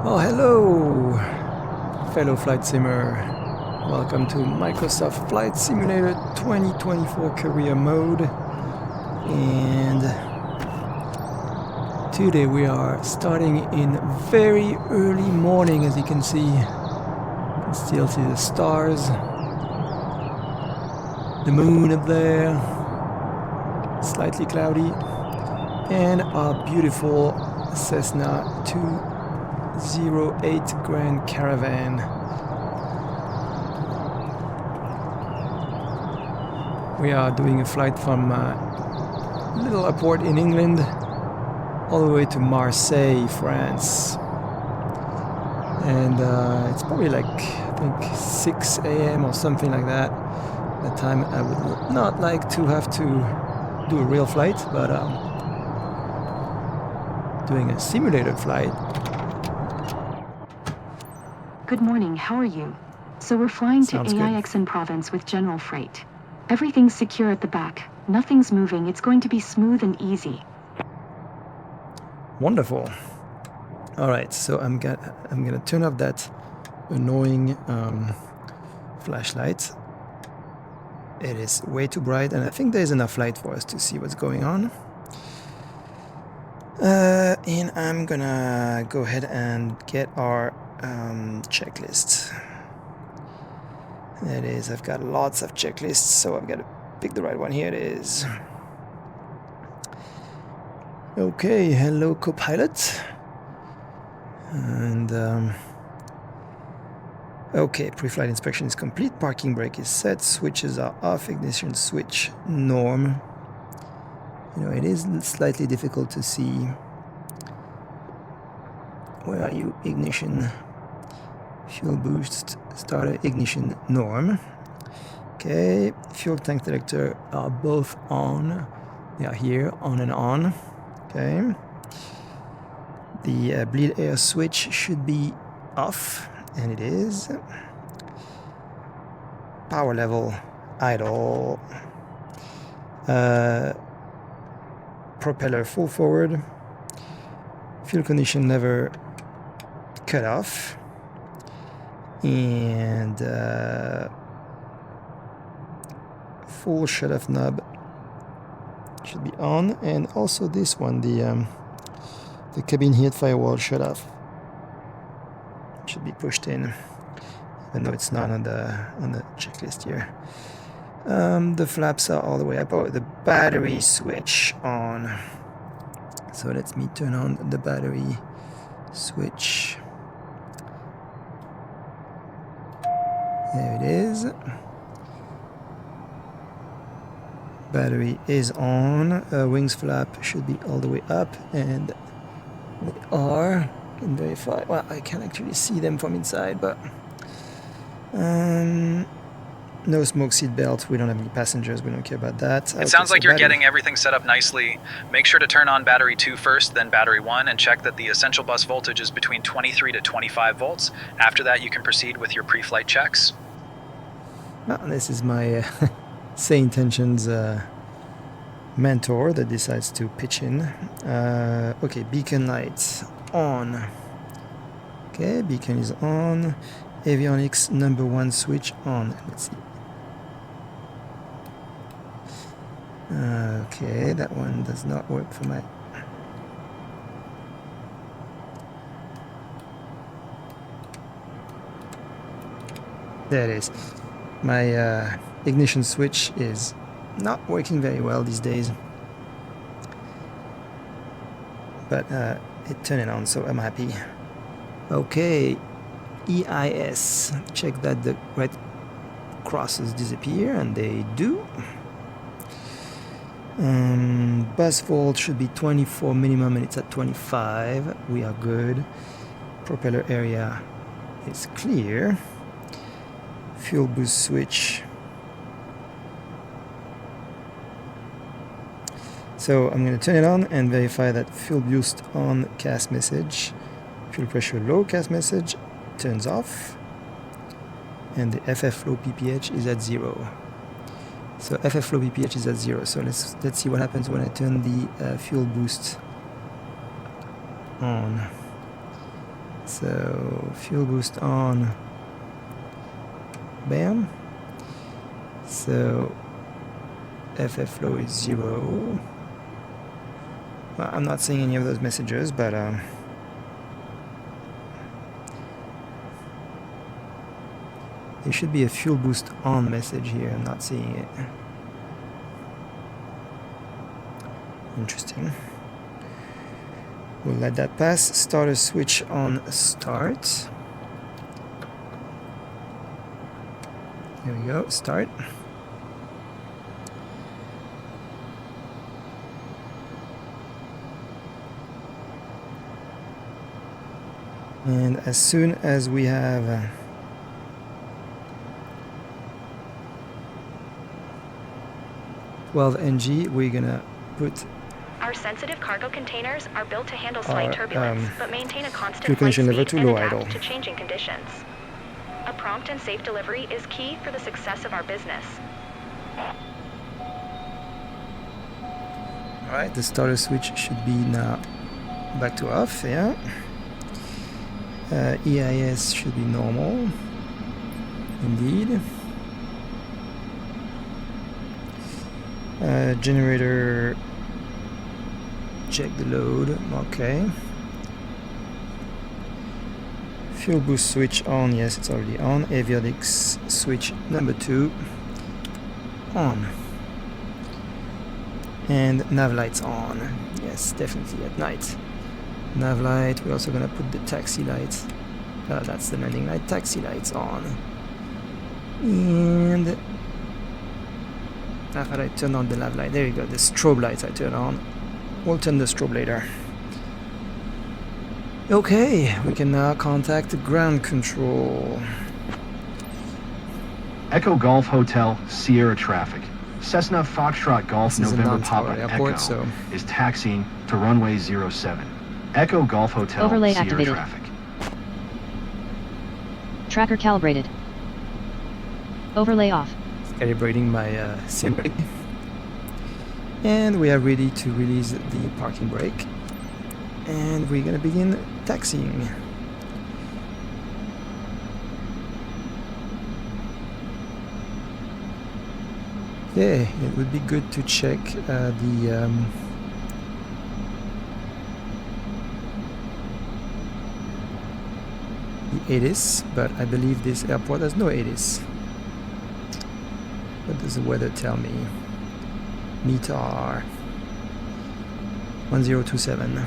Oh, hello, fellow flight simmer. Welcome to Microsoft Flight Simulator 2024 Career Mode. And today we are starting in very early morning, as you can see. You can still see the stars, the moon up there, slightly cloudy, and our beautiful Cessna 208 Grand Caravan. We are doing a flight from a little airport in England all the way to Marseille, France. And it's probably like, I think, 6 a.m. or something like that. At the time I would not like to have to do a real flight, but doing a simulated flight. Good morning, how are you? So we're flying Sounds to good. Aviation province with general freight. Everything's secure at the back. Nothing's moving. It's going to be smooth and easy. Wonderful. All right, so I'm gonna turn off that annoying flashlight. It is way too bright, and I think there's enough light for us to see what's going on. And I'm gonna go ahead and get our checklist. It is, I've got lots of checklists, so I've got to pick the right one. Here it is. Okay, hello co-pilot. And okay, pre-flight inspection is complete, parking brake is set, switches are off, ignition switch norm. You know, it is slightly difficult to see. Where are you? Ignition, fuel boost, starter, ignition norm. Okay, fuel tank detector are both on. They are here, on and on. Okay. The bleed air switch should be off, and it is. Power level, idle. Propeller full forward. Fuel condition lever cut off. And full shut-off knob should be on, and also this one, the cabin heat firewall shut-off should be pushed in, even though it's not on the checklist here. The flaps are all the way up. Oh, the battery switch on. So let me turn on the battery switch. There it is. Battery is on. Wings flap should be all the way up, and they are. I can verify. Well, I can actually see them from inside, but no smoke seat belt. We don't have any passengers. We don't care about that. It sounds like you're getting everything set up nicely. Make sure to turn on battery 2 first, then battery 1, and check that the essential bus voltage is between 23 to 25 volts. After that, you can proceed with your pre-flight checks. Well, this is my Say Intentions mentor that decides to pitch in. Okay, beacon lights on. Okay, beacon is on. Avionics number 1 switch on. Let's see. Okay, that one does not work for my... There it is. My ignition switch is not working very well these days. But it turned it on, so I'm happy. Okay, EIS. Check that the red crosses disappear, and they do. Bus volt should be 24 minimum, and it's at 25. We are good. Propeller area is clear. Fuel boost switch. So I'm going to turn it on and verify that fuel boost on, CAS message. Fuel pressure low, CAS message turns off. And the FF flow PPH is at 0. So FF flow PPH is at 0. So let's see what happens when I turn the fuel boost on. So fuel boost on. Bam. So FF flow is 0. Well, I'm not seeing any of those messages, but there should be a fuel boost on message here. I'm not seeing it. Interesting. We'll let that pass. Starter switch on start. There we go, start. And as soon as we have 12 NG, we're gonna put our sensitive cargo containers are built to handle slight turbulence, but maintain a constant flight condition speed level to and low adapt idle. to changing conditions. A prompt and safe delivery is key for the success of our business. Alright, the starter switch should be now back to off, yeah. EIS should be normal, indeed. Generator, check the load, okay. Fuel boost switch on, yes, it's already on. Avionics switch number 2 on. And nav lights on, yes, definitely at night. Nav light, we're also gonna put the taxi lights. That's the landing light, taxi lights on. And after I turn on the nav light, there you go, the strobe lights I turn on. We'll turn the strobe later. Okay, we can now contact the ground control. Echo Golf Hotel, Sierra traffic. Cessna Foxtrot Golf This is a November non-tower Papa airport, Echo so is taxiing to runway 07. Echo Golf Hotel, Overlay Sierra activated. traffic. Tracker calibrated. Overlay off. calibrating my sim. And we are ready to release the parking brake. And we're gonna begin taxiing. Yeah, it would be good to check the ATIS, but I believe this airport has no ATIS. What does the weather tell me? METAR 1027.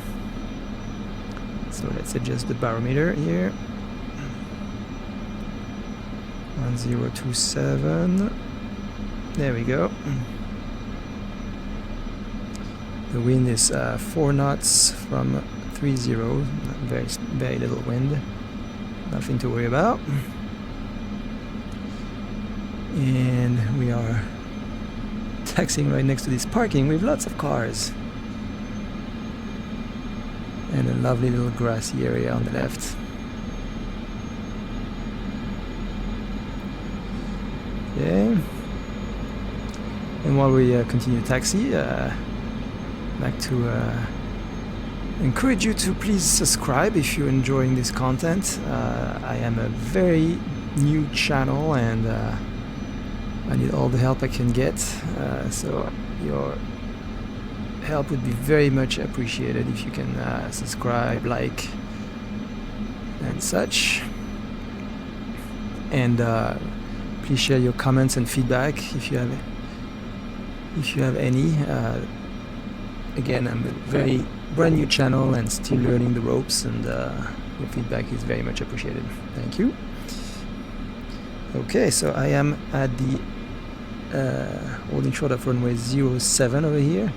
So let's adjust the barometer here. 1027. There we go. The wind is 4 knots from 30. Very little wind. Nothing to worry about. And we are taxiing right next to this parking with lots of cars. And a lovely little grassy area on the left. Okay. And while we continue taxi, I'd like to encourage you to please subscribe if you're enjoying this content. I am a very new channel and I need all the help I can get, so your help would be very much appreciated if you can subscribe, like, and such. And please share your comments and feedback if you have any. Again, I'm a very brand new channel and still learning the ropes, and your feedback is very much appreciated. Thank you. Okay, so I am at the holding short of runway 07 over here,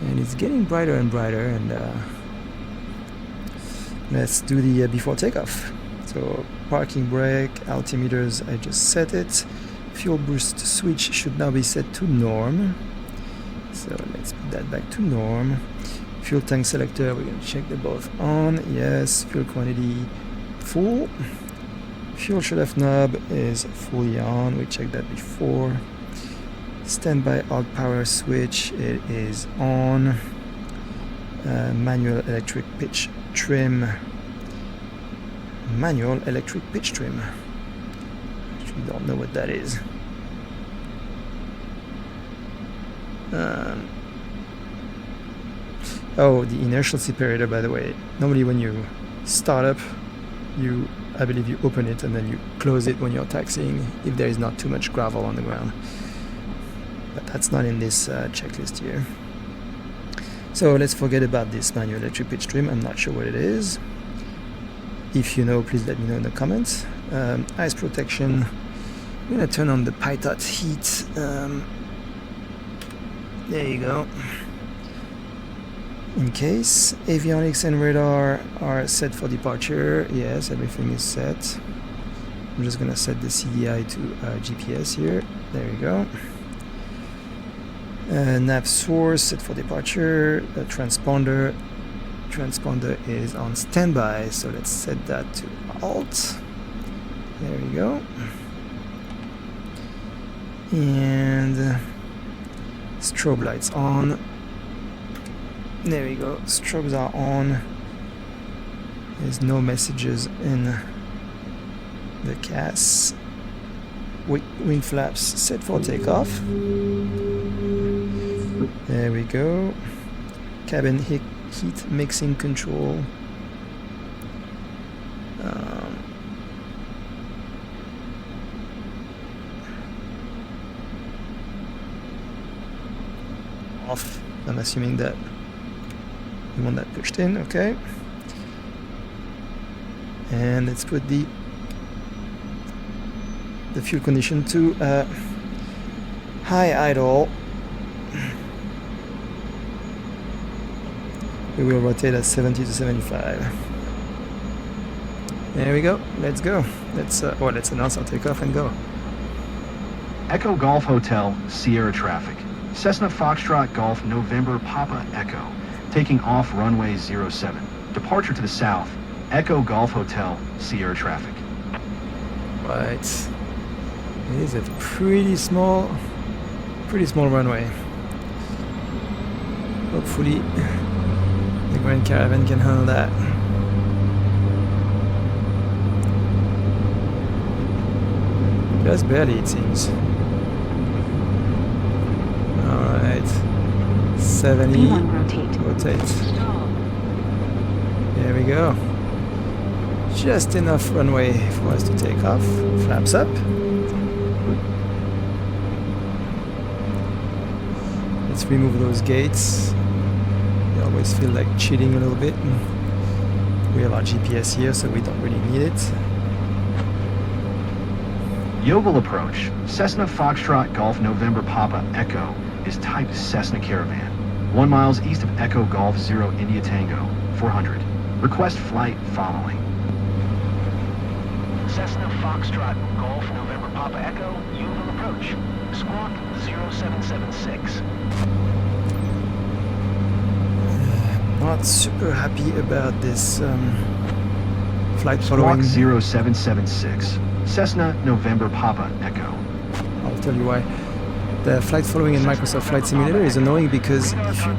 and it's getting brighter and brighter, and let's do the before takeoff. So parking brake, altimeters, I just set it. Fuel boost switch should now be set to norm, so let's put that back to norm. Fuel tank selector, we're going to check they're both on. Yes. Fuel quantity full. Fuel shut-off knob is fully on, we checked that before. Standby alt power switch, it is on. Manual electric pitch trim Manual electric pitch trim. Actually don't know what that is. Oh, the inertial separator, by the way. Normally when you start up, I believe you open it and then you close it when you're taxiing if there is not too much gravel on the ground. But that's not in this checklist here. So let's forget about this manual electric pitch trim. I'm not sure what it is. If you know, please let me know in the comments. Ice protection. I'm gonna turn on the pitot heat. There you go. In case. Avionics and radar are set for departure. Yes, everything is set. I'm just gonna set the CDI to GPS here. There you go. Nav source set for departure. Transponder is on standby, so let's set that to alt. There we go. And strobe lights on. There we go. Strobes are on. There's no messages in the CAS. Wing flaps set for takeoff. There we go. Cabin heat mixing control. Off. I'm assuming that we want that pushed in. Okay. And let's put the fuel condition to high idle. We will rotate at 70 to 75. There we go. Let's go. Let's announce our takeoff and go. Echo Golf Hotel, Sierra traffic. Cessna Foxtrot Golf November Papa Echo. Taking off runway 07. Departure to the south. Echo Golf Hotel, Sierra traffic. Right. It is a pretty small runway. Hopefully the Grand Caravan can handle that. Just barely, it seems. Alright. 70. Rotate. There we go. Just enough runway for us to take off. Flaps up. Let's remove those gates. They always feel like cheating a little bit. We have our GPS here, so we don't really need it. Yeovil approach. Cessna Foxtrot Golf November Papa Echo is type Cessna Caravan. 1 miles east of Echo Golf 0 India Tango, 400. Request flight following. Cessna Foxtrot Golf November Papa Echo, Yeovil approach. Squawk 0776. Not super happy about this flight following. Squawk 0776. Cessna November Papa Echo. I'll tell you why. The flight following in Microsoft Flight Simulator is annoying because if you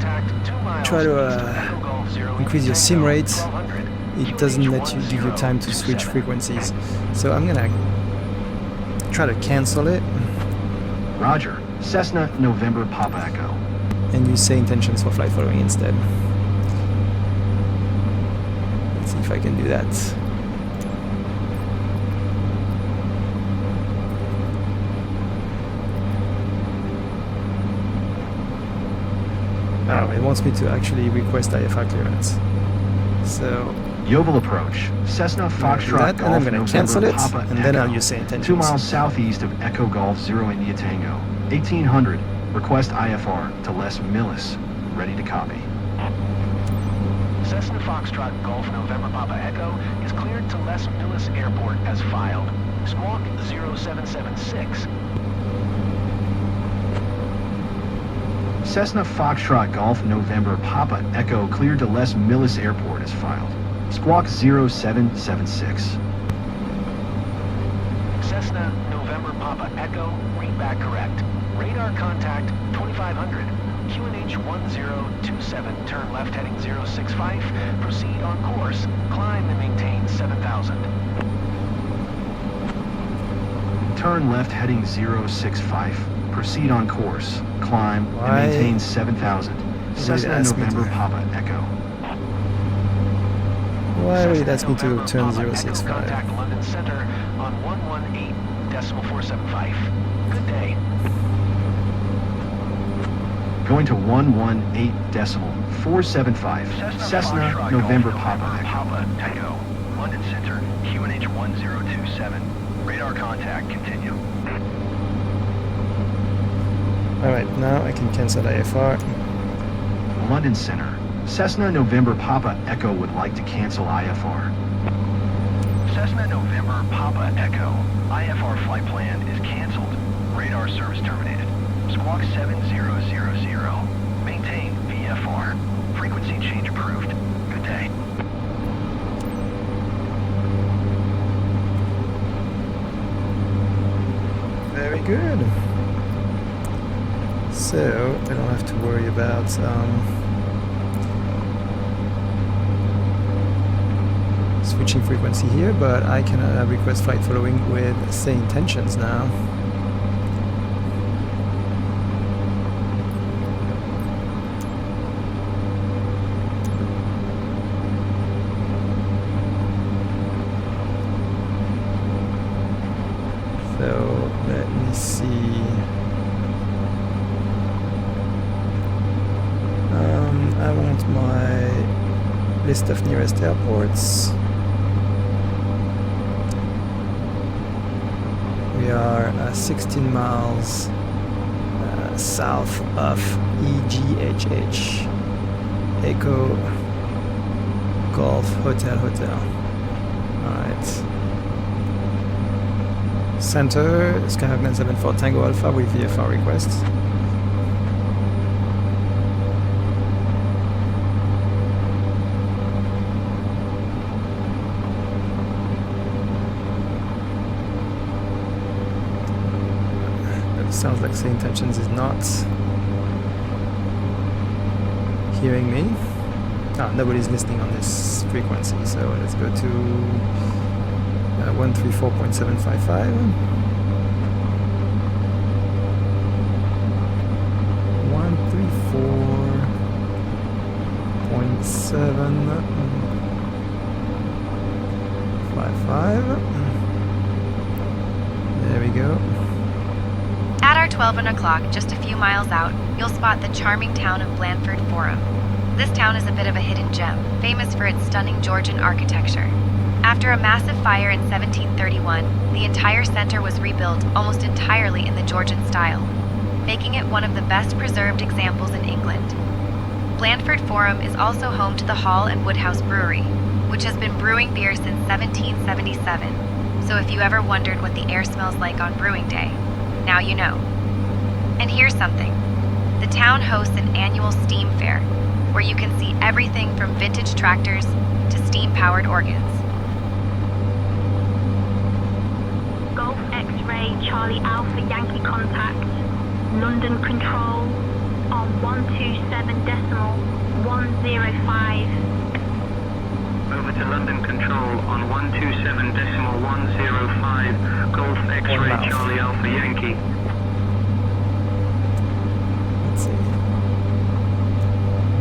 try to increase your sim rate, it doesn't let you give you time to switch frequencies. So I'm gonna try to cancel it. Roger. Cessna November Papa Echo. And use say intentions for flight following instead. Let's see if I can do that. Oh, it wants me to actually request IFR clearance. So Yeovil approach. Cessna Foxtrot and I'm going to cancel it, Papa and then Echo. I'll use say intentions. 2 miles southeast of Echo Golf 0 India Tango, 1800. Request IFR to Les Millis. Ready to copy. Cessna Foxtrot Golf November Papa Echo is cleared to Les Millis Airport as filed. Squawk 0776. Cessna Foxtrot Golf November Papa Echo cleared to Les Millis Airport as filed. Squawk 0776. Cessna November Papa Echo, read back correct. Radar contact 2500. QNH 1027, turn left heading 065. Proceed on course. Climb and maintain 7000. 10,000. Turn left heading 065. Proceed on course. Climb Why? and maintain 7,000. Cessna ask me November to- Papa Echo. Why would it Cessna ask me to November turn Papa Echo 065? contact London Center on 118.475. Good day. Going to 118.475. Cessna Foxtrot November Golf Papa Echo. Papa Echo. London Center, QNH 1027. Radar contact, continue. Alright, now I can cancel IFR. London Center. Cessna November Papa Echo would like to cancel IFR. Cessna November Papa Echo. IFR flight plan is canceled. Radar service terminated. Squawk 7000. Maintain VFR. Frequency change approved. Good day. Very good. So, I don't have to worry about switching frequency here, but I can request flight following with same intentions now. So, let me see. I want my list of nearest airports. We are 16 miles south of EGHH, Echo Golf Hotel. Alright. Center, Skyhawk 974 Tango Alpha with VFR request. Sounds like Say Intentions is not hearing me. Nobody's listening on this frequency, so let's go to 134.755. 134.755. There we go. At our 12 o'clock, just a few miles out, you'll spot the charming town of Blandford Forum. This town is a bit of a hidden gem, famous for its stunning Georgian architecture. After a massive fire in 1731, the entire center was rebuilt almost entirely in the Georgian style, making it one of the best preserved examples in England. Blandford Forum is also home to the Hall and Woodhouse Brewery, which has been brewing beer since 1777. So if you ever wondered what the air smells like on brewing day, now you know. And here's something. The town hosts an annual steam fair, where you can see everything from vintage tractors to steam-powered organs. Golf X-ray Charlie Alpha Yankee contact. London Control on 127.105. Over to London Control on 127.105, Golf X-ray Charlie Alpha Yankee. Let's see.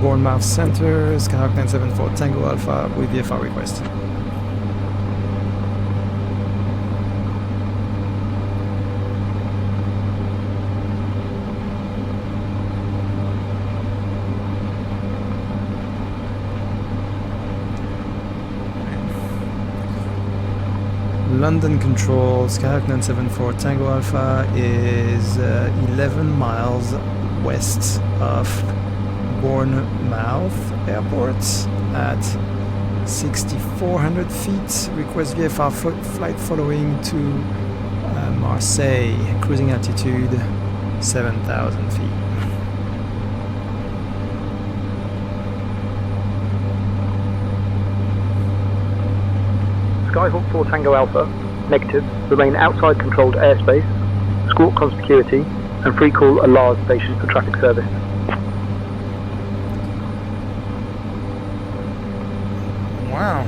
Bournemouth Center, Skyhawk 974 Tango Alpha with VFR request. London Control, Skyhawk 974 Tango Alpha is 11 miles west of Bournemouth Airport at 6,400 feet. Request VFR flight following to Marseille, cruising altitude 7,000 feet. Skyhawk 4 Tango Alpha, negative, remain outside controlled airspace, escort conspicuity, and free call a large station for traffic service. Wow.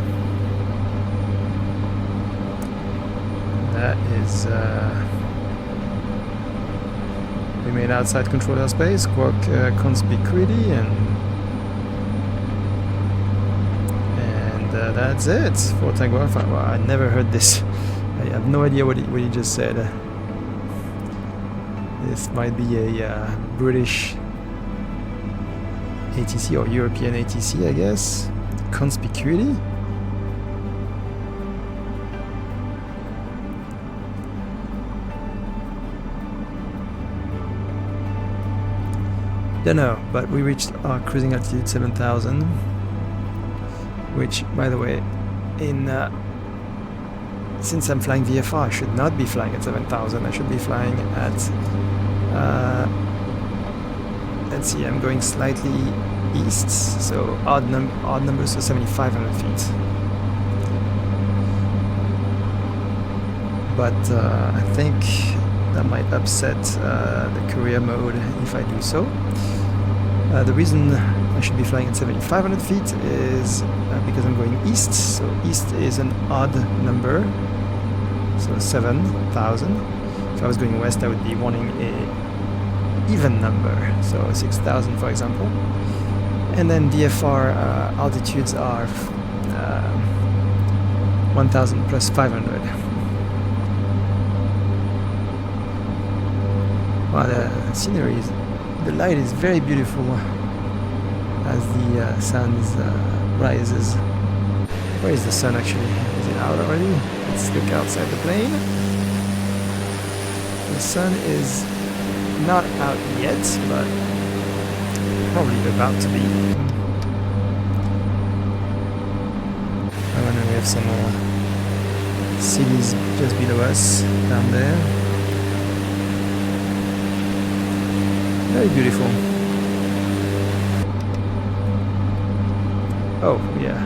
is remain outside controlled airspace, squawk conspicuity, and that's it for Tango Alpha. Well, I never heard this. I have no idea what he just said. This might be a British ATC or European ATC, I guess. Conspicuity? Don't know, but we reached our cruising altitude 7,000, which, by the way, since I'm flying VFR, I should not be flying at 7,000. I should be flying at let's see, I'm going slightly east, so odd numbers, so 7,500 feet. But I think that might upset the career mode if I do so. The reason I should be flying at 7,500 feet is because I'm going east, so east is an odd number, so 7,000. If I was going west, I would be wanting a even number, so 6,000 for example. And then VFR altitudes are 1,000 plus 500. Wow, the scenery is, the light is very beautiful as the sun rises. Where is the sun actually? Is it out already? Let's look outside the plane. The sun is not out yet, but probably about to be. And then we have some cities just below us down there. Very beautiful. Oh yeah,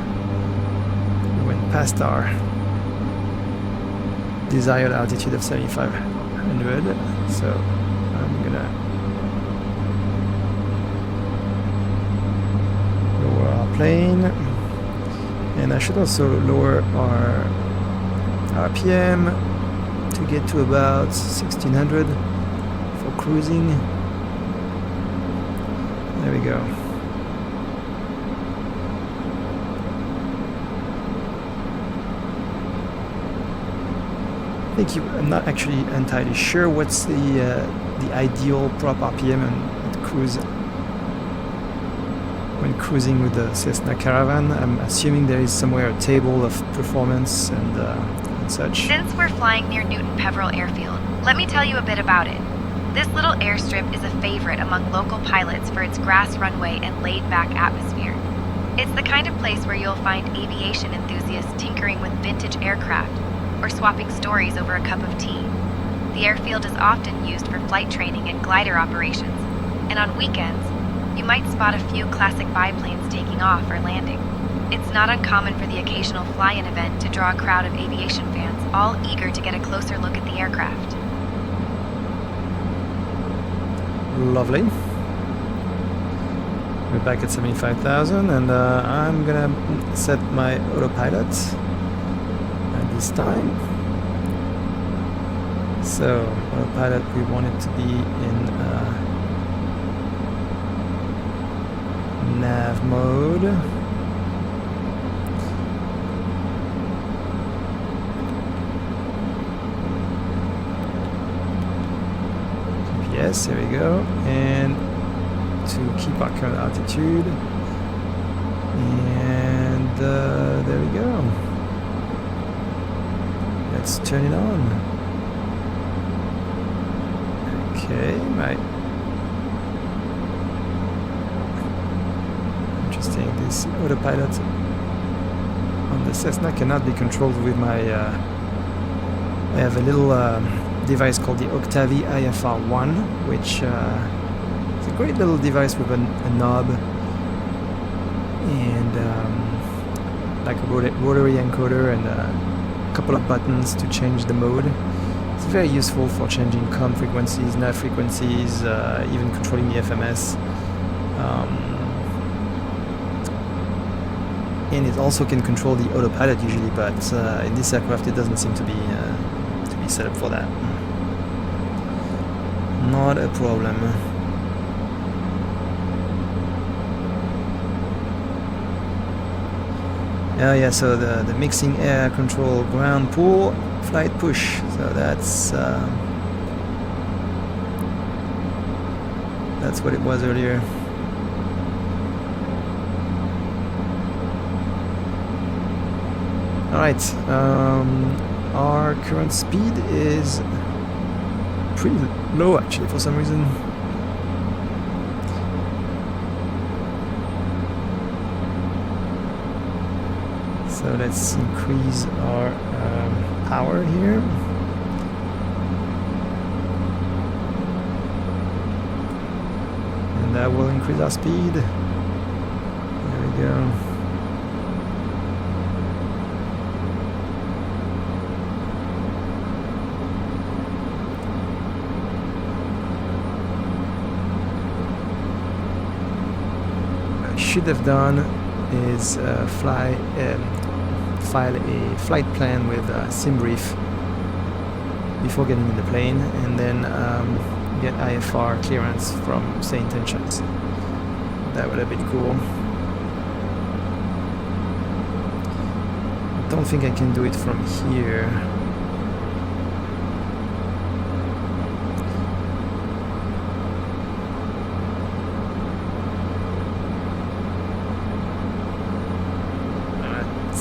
we went past our desired altitude of 7,500, so I'm gonna lower our plane, and I should also lower our RPM to get to about 1,600 for cruising. There we go. I'm not actually entirely sure what's the ideal prop RPM and cruise when cruising with the Cessna Caravan. I'm assuming there is somewhere a table of performance and such. Since we're flying near Newton Peveril Airfield, let me tell you a bit about it. This little airstrip is a favorite among local pilots for its grass runway and laid-back atmosphere. It's the kind of place where you'll find aviation enthusiasts tinkering with vintage aircraft or swapping stories over a cup of tea. The airfield is often used for flight training and glider operations, and on weekends, you might spot a few classic biplanes taking off or landing. It's not uncommon for the occasional fly-in event to draw a crowd of aviation fans, all eager to get a closer look at the aircraft. Lovely. We're back at 75,000, and I'm gonna set my autopilot at this time. So, autopilot, we want it to be in nav mode. Yes, there we go, and to keep our current altitude, and there we go. Let's turn it on. Okay, right. Interesting, this autopilot on the Cessna cannot be controlled with my, I have a little device called the Octavi IFR1, which is a great little device with a knob and like a rotary encoder and a couple of buttons to change the mode. It's very useful for changing comm frequencies, nav frequencies, even controlling the FMS. And it also can control the autopilot usually, but in this aircraft it doesn't seem to be set up for that. Not a problem. Oh yeah, so the mixing air control ground pull flight push, so that's what it was earlier. Alright, our current speed is pretty low actually for some reason. So let's increase our power here. And that will increase our speed. There we go. What I should have done is file a flight plan with SimBrief before getting in the plane, and then get IFR clearance from Say Intentions. That would have been cool. I don't think I can do it from here.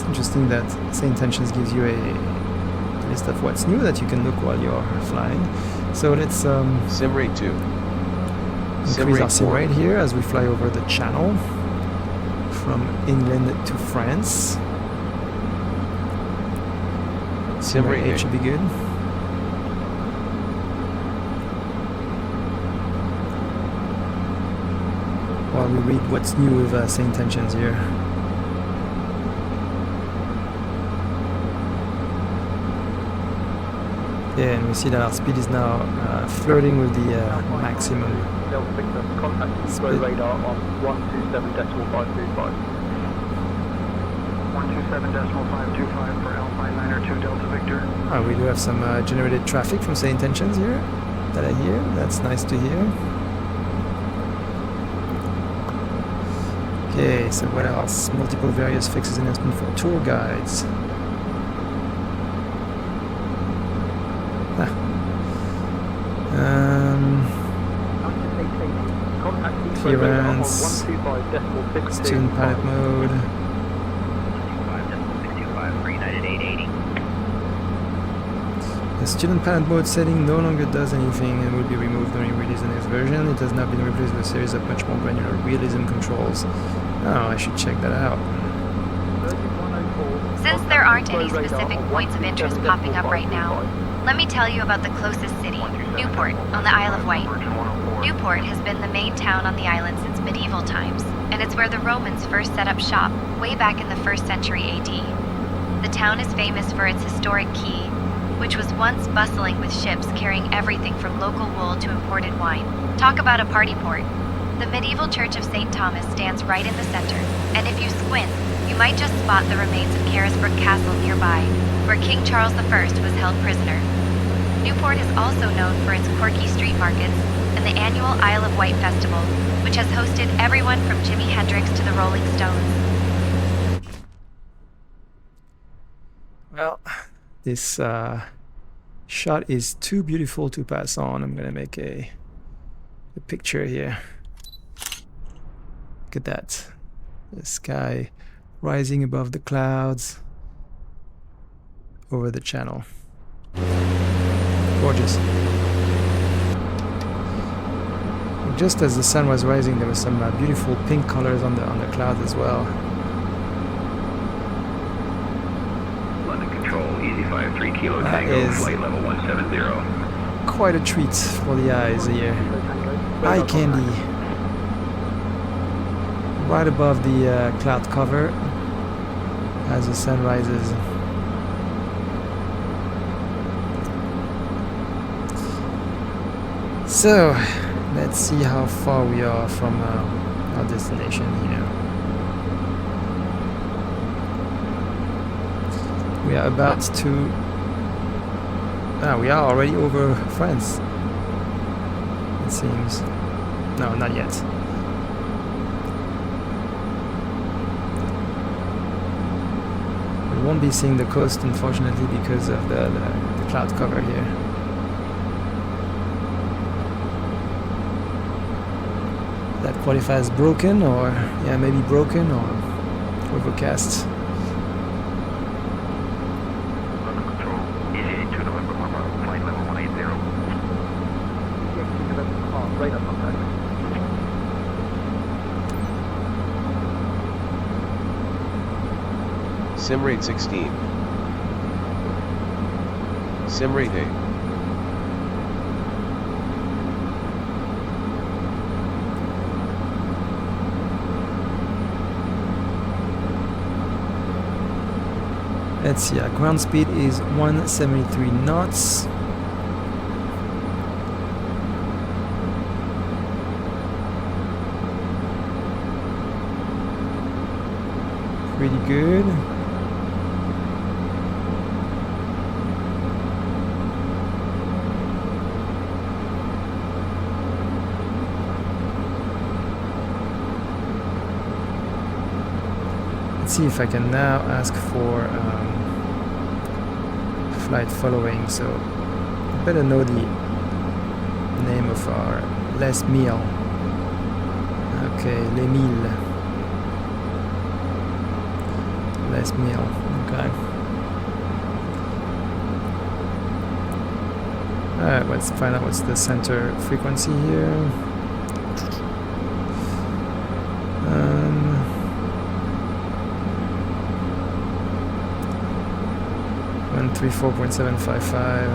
Interesting that Say Intentions gives you a list of what's new that you can look while you're flying. So let's sim rate 2. Increase our sim rate here as we fly over the channel from England to France. Sim rate 8 should be good. While we read what's new with Say Intentions here. Yeah, and we see that our speed is now flirting with the maximum speed. Radar on 127.525. 127.525 for Alpine 902 Delta Victor. We do have some generated traffic from Say Intentions here that I hear. That's nice to hear. Okay, so what else? Multiple various fixes enhancement for tour guides. Clearance, student pilot mode. The student pilot mode setting no longer does anything and will be removed when you release the next version. It has now been replaced with a series of much more granular realism controls. Oh, I should check that out. Since there aren't any specific points of interest popping up right now, let me tell you about the closest city, Newport, on the Isle of Wight. Newport has been the main town on the island since medieval times, and it's where the Romans first set up shop, way back in the 1st century AD. The town is famous for its historic quay, which was once bustling with ships carrying everything from local wool to imported wine. Talk about a party port. The medieval church of St. Thomas stands right in the center, and if you squint, you might just spot the remains of Carisbrooke Castle nearby, where King Charles I was held prisoner. Newport is also known for its quirky street markets and the annual Isle of Wight Festival, which has hosted everyone from Jimi Hendrix to the Rolling Stones. Well, this shot is too beautiful to pass on. I'm gonna make a picture here. Look at that. The sky rising above the clouds over the channel. Gorgeous. Just as the sun was rising, there was some beautiful pink colors on the clouds as well. London Control, Easy 53 Kilo Tango, flight level 170. Quite a treat for the eyes here. Eye candy. Right above the cloud cover as the sun rises. So, let's see how far we are from our destination here. We are about to we are already over France. It seems. No, not yet. We won't be seeing the coast, unfortunately, because of the cloud cover here. That qualifies broken, or yeah, maybe broken or overcast. London Control, ETA 2 November Papa, flight level 180. Radar contact. Sim rate 16. Sim rate 8. Let's see, ground speed is 173 knots. Pretty good. Let's see if I can now ask for flight following, so I better know the name of our Les Milles. Okay, Les Milles. Les Milles, okay. Alright, let's find out what's the center frequency here. 134.755.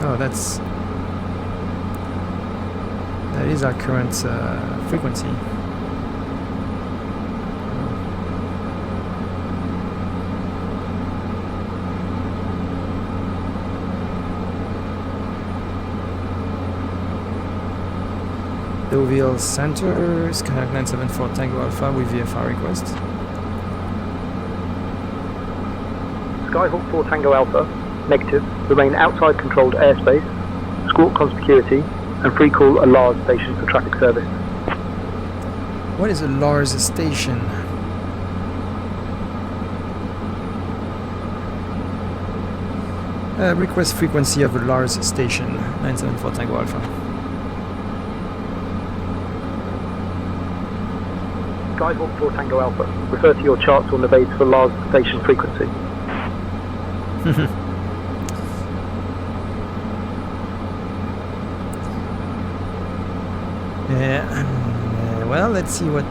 Oh, that is our current frequency. Deauville Center, Skyhawk 974 Tango Alpha with VFR request. Skyhawk 4 Tango Alpha, negative. Remain outside controlled airspace. Squawk security and free call a LARS station for traffic service. What is a LARS station? Request frequency of a LARS station, 974 Tango Alpha. Skyhawk 4 Tango Alpha, refer to your charts or navaids for LARS station frequency. Yeah, well, let's see what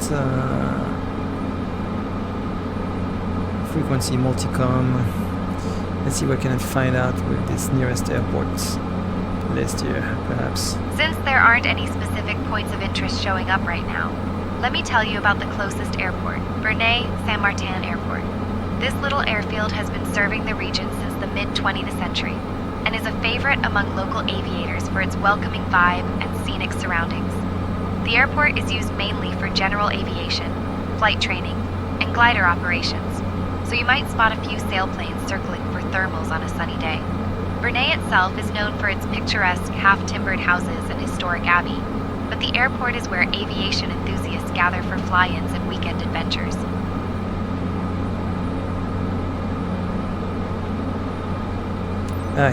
frequency multicom. Let's see what can I find out with this nearest airport list here, perhaps. Since there aren't any specific points of interest showing up right now, let me tell you about the closest airport, Bernay-Saint-Martin Airport. This little airfield has been serving the region since the mid-20th century and is a favorite among local aviators for its welcoming vibe and scenic surroundings. The airport is used mainly for general aviation, flight training, and glider operations, so you might spot a few sailplanes circling for thermals on a sunny day. Bernay itself is known for its picturesque half-timbered houses and historic abbey, but the airport is where aviation enthusiasts gather for fly-ins and weekend adventures.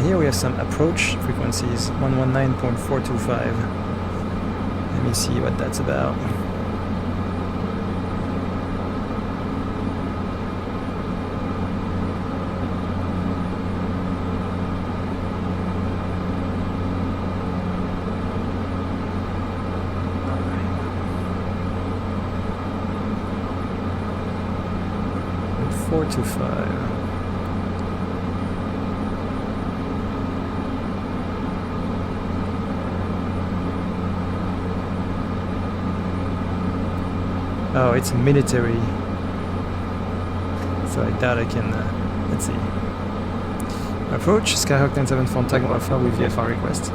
Here we have some approach frequencies, 119.425. Let me see what that's about. Four to five. Oh, it's military. So I doubt I can, let's see. Approach, Skyhawk 974 Tango Alpha with VFR request.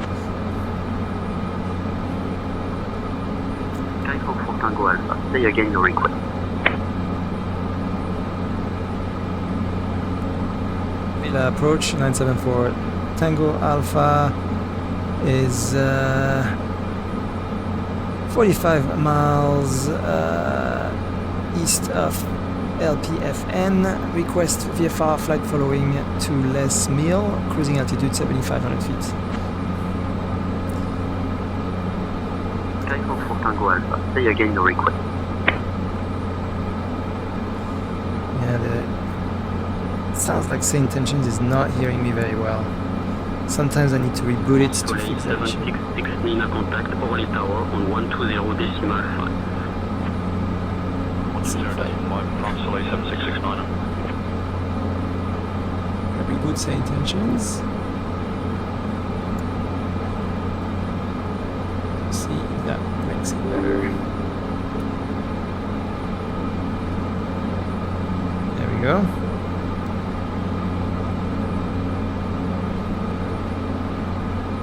Skyhawk 4 Tango Alpha, say again your request. Clear approach 974 Tango Alpha is 45 miles east of LPFN. Request VFR flight following to Les Mills, cruising altitude 7,500 feet. Skyhawk 4 Tango Alpha, say again your request. Yeah, it sounds like Say Intentions is not hearing me very well. Sometimes I need to reboot it to fix that issue. 766 Nina contact Orly Tower on 120.5. 120.5, Soleil 7669. Reboot Say Intentions. See if that makes it better. There we go.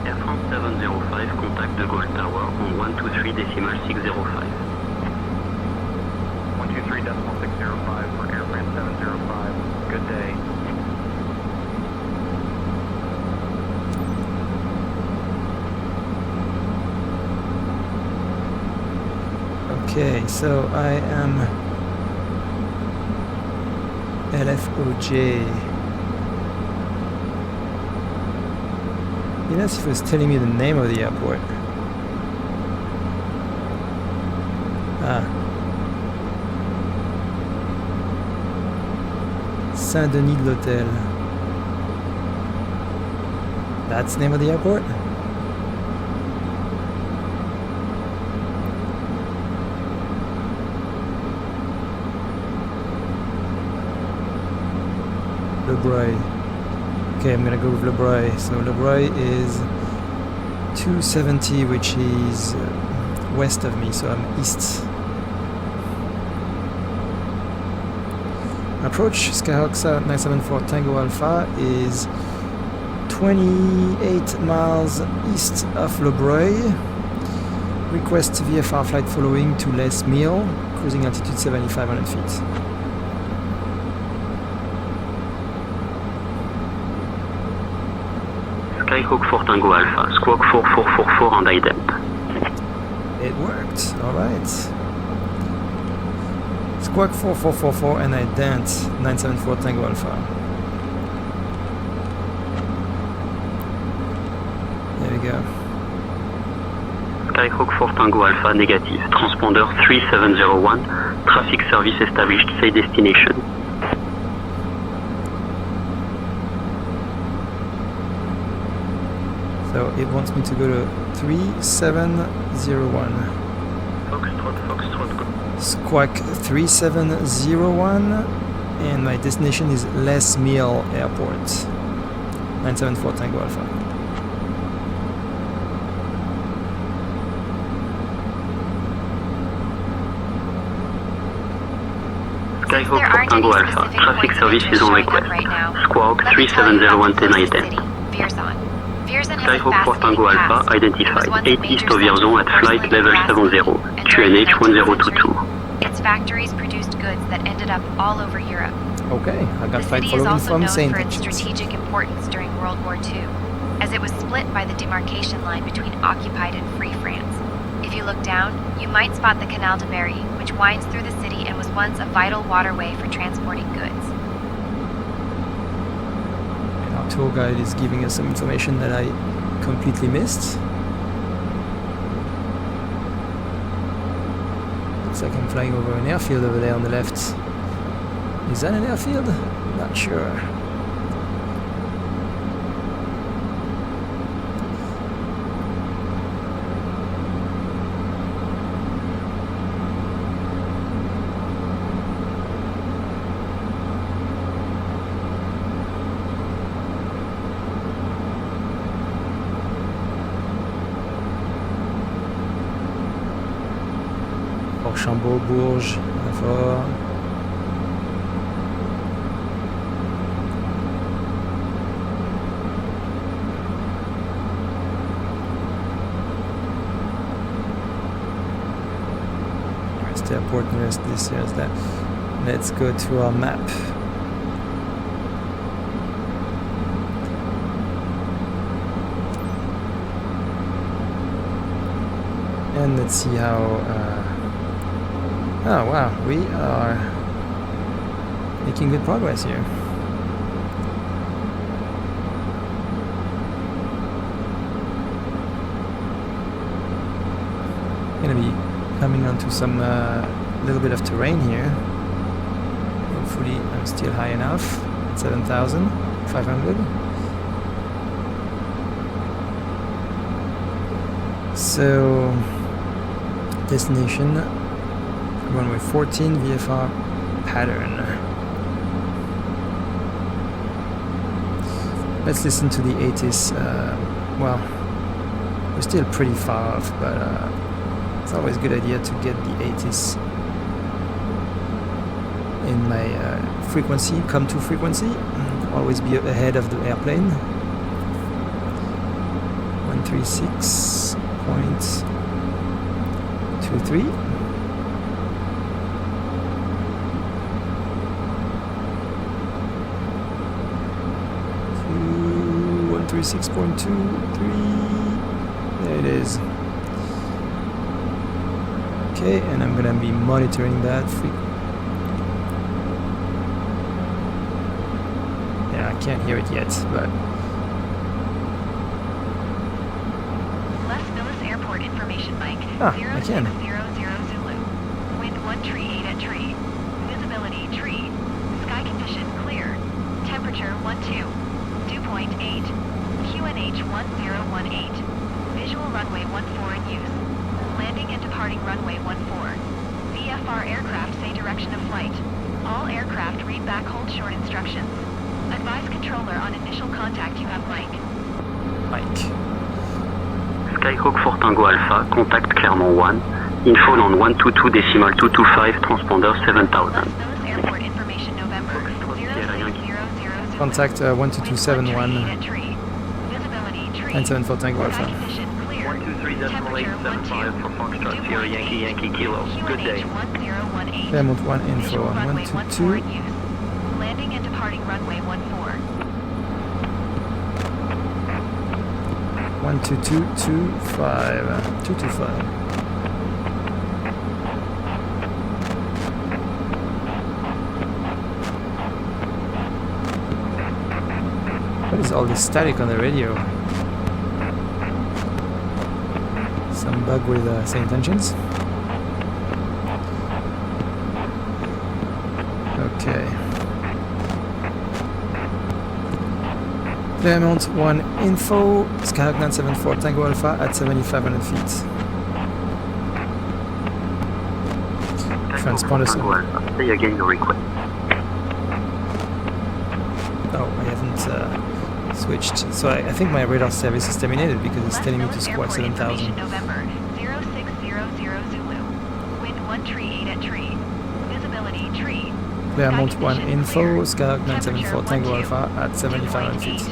Air France 705, contact de Gaulle Tower on 123.605. 123.605 for Air France 705. Good day. Okay, so I am LFOJ. It was telling me the name of the airport. Saint-Denis de l'Hôtel. That's the name of the airport? Le Bray. Okay, I'm gonna go with Le Bray. So Le Bray is 270, which is west of me, so I'm east. Approach Skyhawk 974 Tango Alpha is 28 miles east of Le Bray. Request VFR flight following to Les Mills, cruising altitude 7,500 feet. Skyhawk 4 Tango Alpha, Squawk 4444 and ident. It worked, alright. Squawk 4444 and ident 974 Tango Alpha. There we go. Skyhawk 4 Tango Alpha, negative. Transponder 3701, traffic service established, say destination. So it wants me to go to 3701. Foxtrot, go. Squawk 3701, and my destination is Les Mills Airport. 974 Tango Alpha. Skyhawk 4 Tango Alpha, traffic service is on request. Squawk 3701 10 ident. Skyhawk 4 Tango Alpha identified 8 east of Vierzon at flight level 70, QNH 1022. Its factories produced goods that ended up all over Europe. Okay, I got The flight city is following also from known St. for its Intentions. strategic importance during World War II, as it was split by the demarcation line between occupied and free France. If you look down, you might spot the Canal de Berry, which winds through the city and was once a vital waterway for transporting goods. And our tour guide is giving us some information that I completely missed. Looks like I'm flying over an airfield over there on the left. Is that an airfield? Not sure. Chambaud, Bourges, Fort. Nearest airport, nearest this, nearest that. Let's go to our map. And let's see how... oh wow, we are making good progress here. Gonna be coming onto some little bit of terrain here. Hopefully I'm still high enough at 7,500. So destination runway 14 VFR pattern. Let's listen to the ATIS. Well, we're still pretty far off, but it's always a good idea to get the ATIS in my frequency, come to frequency. Always be ahead of the airplane. 136.23. 136.23. There it is. Okay, and I'm gonna be monitoring that. Yeah, I can't hear it yet, but Les Millis Airport information, Mike. I can. 0600 Zulu. Wind 138 at tree. Visibility tree. Sky condition clear. Temperature 12. Dew point 8. QNH 1018. Visual runway 14 in use. Landing and departing runway 14. VFR aircraft say direction of flight. All aircraft read back hold short instructions. Advise controller on initial contact you have Mike. Skyhawk 4 Tango Alpha, contact Clermont 1. Info on 122.225, transponder 7000. Airport information November. 06000. Contact 12271. 974 Tango Alpha. 123.875 for Foxtrot Sierra Yankee Yankee Kilo. Good day. Clermont 1 info 122. Landing and departing runway 14. 12225. 225. What is all this static on the radio? Some bug with St. Engines. Okay. Clermont 1 info, Skyhawk 974 Tango Alpha at 7,500 feet. Transponder. Say again your request. Oh, I haven't switched. So I think my radar service is terminated because it's telling me to squawk 7,000. November 0600 Zulu. Wind 138 at tree. Visibility tree. Clermont 1 info, Skyhawk 974 Tango Alpha at 7,500 feet.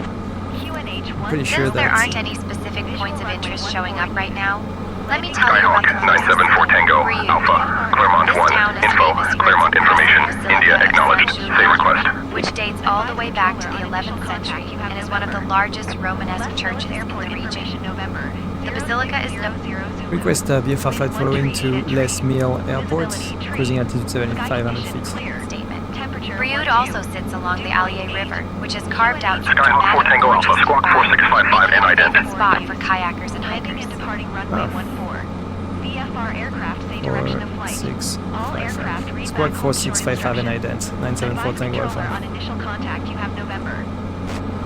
Pretty sure Since there that aren't any specific points of interest showing up right now, let me tell you Skyhawk about the 974 Tango Alpha, Clermont 1 info, Clermont information, India acknowledged, say request. which dates all the way back to the 11th century and is one of the largest Romanesque churches in the region. The basilica is request VFR flight following to Les Mills Airport, cruising altitude 7,500 feet. Brioude also sits along the Allier River, which has carved out some Skyhawk 4 Tango Alpha, squawk 4655 and ident. a spot for kayakers and hikers. VFR aircraft say direction of flight. 4655. All aircraft read Squawk back 4655 and ident. 974 Tango Advise Alpha. on initial contact you have November.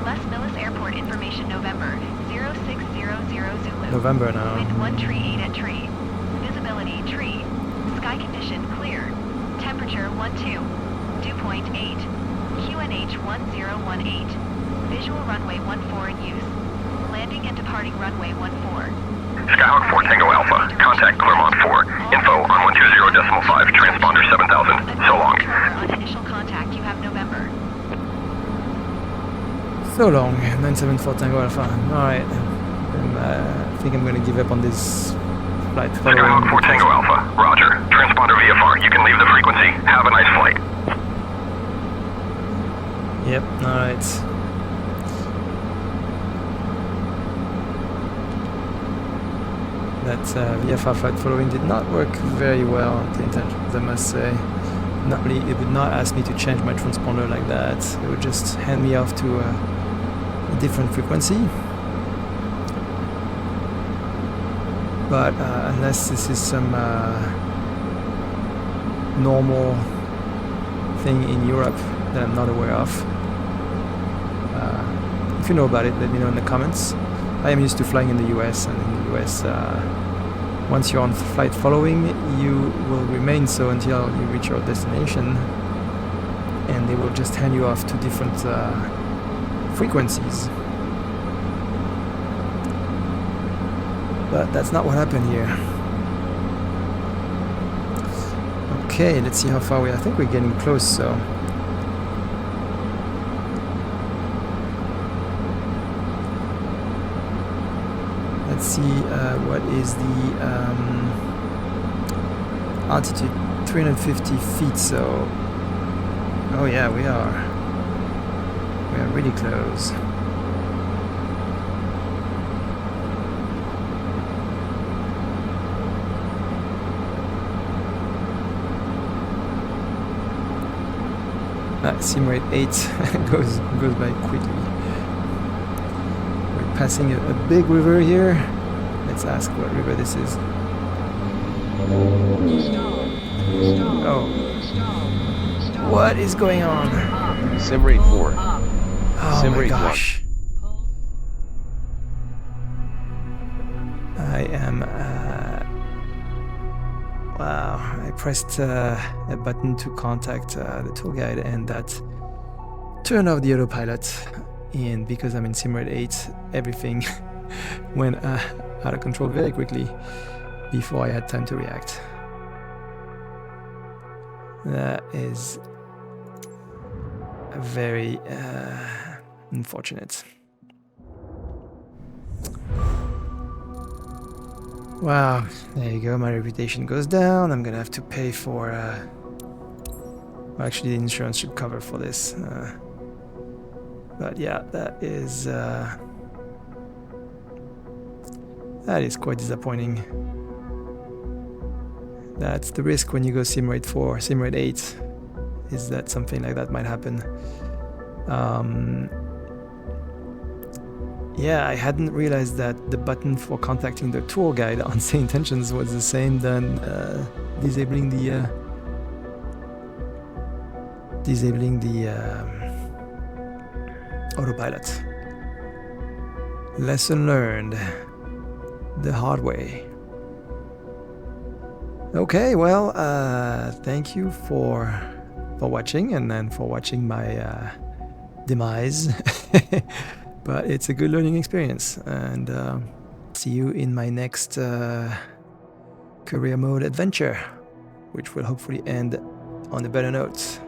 Les Millis Airport information November 0600 Zulu. November now. Wind 138 at tree. Visibility tree. Sky condition clear. Temperature 12. Dew point 8. QNH 1018. Visual runway 14 in use. Landing and departing runway 14. Skyhawk 4 Tango Alpha, contact Clermont 4. Info on 120.5, transponder 7000. So long. On initial contact you have November. So long. 974 Tango Alpha. Alright. I think I'm going to give up on this flight. Skyhawk 4 Tango Alpha, roger. Transponder VFR, you can leave the frequency. Have a nice flight. Yep, alright. that VFR flight following did not work very well at the intentions, I must say. Not really, it would not ask me to change my transponder like that. It would just hand me off to a different frequency. But unless this is some normal thing in Europe that I'm not aware of, if you know about it, let me know in the comments. I am used to flying in the US, and in the US, once you're on flight following, you will remain so until you reach your destination, and they will just hand you off to different frequencies. But that's not what happened here. Okay, let's see how far we are. I think we're getting close, so. Let's see what is the altitude. 350 feet, so. Oh yeah, we are really close. Sim rate 8 goes by quickly. We're passing a big river here. Let's ask what river this is. Oh. What is going on? Sim rate 4. Oh Sim my rate gosh. 1. I am... wow, I pressed a button to contact the tour guide, and that turned off the autopilot. And because I'm in sim rate 8, everything went out of control very quickly before I had time to react. That is very unfortunate. Wow, there you go, my reputation goes down. I'm gonna have to pay for... well, actually the insurance should cover for this. But yeah, that is quite disappointing. That's the risk when you go sim rate 4, sim rate 8, is that something like that might happen. Yeah, I hadn't realized that the button for contacting the tour guide on Say Intentions was the same than disabling the autopilot. Lesson learned the hard way. Okay, well, thank you for watching, and then for watching my demise. But it's a good learning experience, and see you in my next career mode adventure, which will hopefully end on a better note.